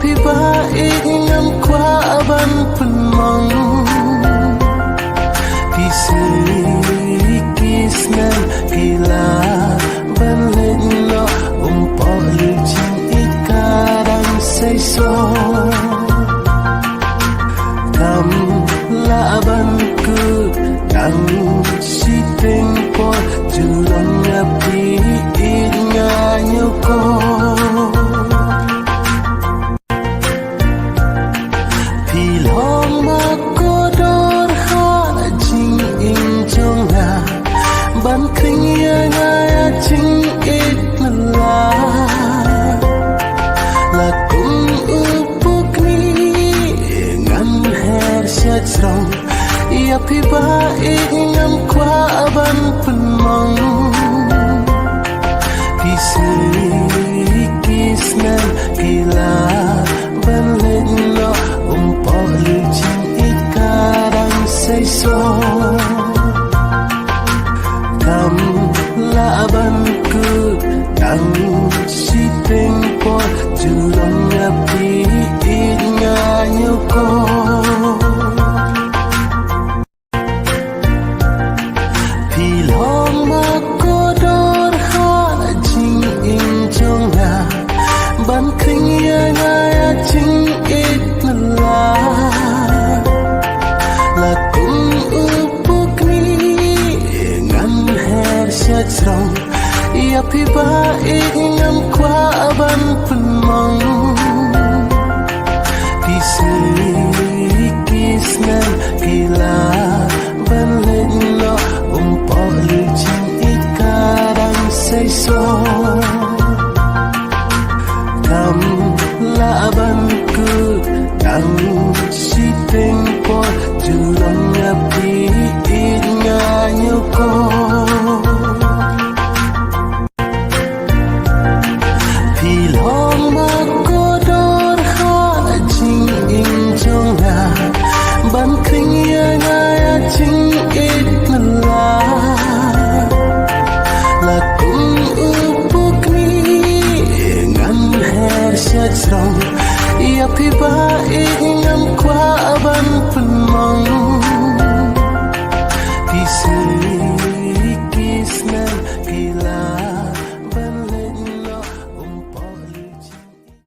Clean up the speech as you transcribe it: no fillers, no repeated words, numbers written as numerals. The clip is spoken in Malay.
Yapi baik ngam kwa aban penmong Kisnan gila ban lên nó bỏ lưu chim ít ca đang say so Kam la ban cứ đang si tình po Julang yapi ít nga nhau ko Ban kenya ngaya ching it mala La kum upuk ni ngan her syat srong Yapi baik ngam kwa aban penmong Kisnan gila ban lên nó bỏ lưu ching it kadang say so Kam laban ku đang si tình po Julang yapi ít nga nhau ko Pilong makodor ha jing in jong ha Ban kenya ngaya jing it mala La kum upuk ni ngan her syat srong Yapi baik ngam kwa aban penmong Kisnan gila ban lên nó bỏ lưu chim ít ca đang say so Kam la ban cứ đang